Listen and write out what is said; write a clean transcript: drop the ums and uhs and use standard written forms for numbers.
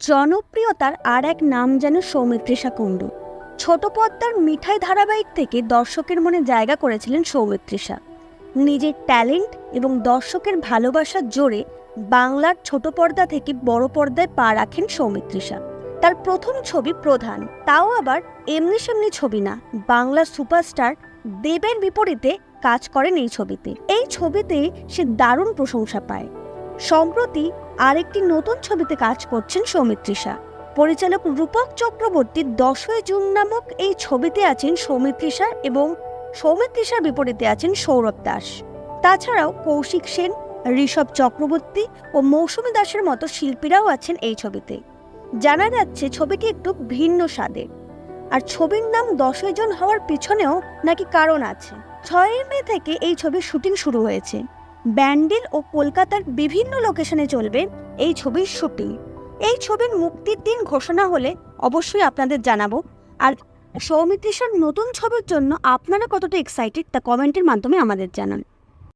জনপ্রিয়তার আর এক নাম যেন সৌমিত্রিষা কুণ্ডু। ছোট পর্দার মিঠাই ধারাবাহিক থেকে দর্শকের মনে জায়গা করেছিলেন সৌমিত্রিষা। নিজের ট্যালেন্ট এবং দর্শকের ভালোবাসার জোরে বাংলার ছোট পর্দা থেকে বড় পর্দায় পা রাখেন সৌমিত্রিষা। তার প্রথম ছবি প্রধান, তাও আবার এমনি সেমনি ছবি না, বাংলার সুপারস্টার দেবের বিপরীতে কাজ করেন এই ছবিতে। এই ছবিতে সে দারুণ প্রশংসা পায়। সম্প্রতি আরেকটি নতুন ছবিতে কাজ করছেন সৌমিত্রিষা। পরিচালক রূপক চক্রবর্তীর 10ই জুন নামক এই ছবিতে আছেন সৌমিত্রিষা এবং সৌমিত্রিষার বিপরীতে আছেন সৌরভ দাস। তাছাড়াও কৌশিক সেন, ঋষভ চক্রবর্তী ও মৌসুমী দাসের মতো শিল্পীরাও আছেন এই ছবিতে। জানা যাচ্ছে ছবিটি একটু ভিন্ন স্বাদের। আর ছবির নাম 10ই জুন হওয়ার পিছনেও নাকি কারণ আছে। 6 মে থেকে এই ছবির শুটিং শুরু হয়েছে। ব্যান্ডেল ও কলকাতার বিভিন্ন লোকেশনে চলবে এই ছবির শুটিং। এই ছবির মুক্তির দিন ঘোষণা হলে অবশ্যই আপনাদের জানাবো। আর সৌমিত্রিষার নতুন ছবির জন্য আপনারা কতটা এক্সাইটেড তা কমেন্টের মাধ্যমে আমাদের জানান।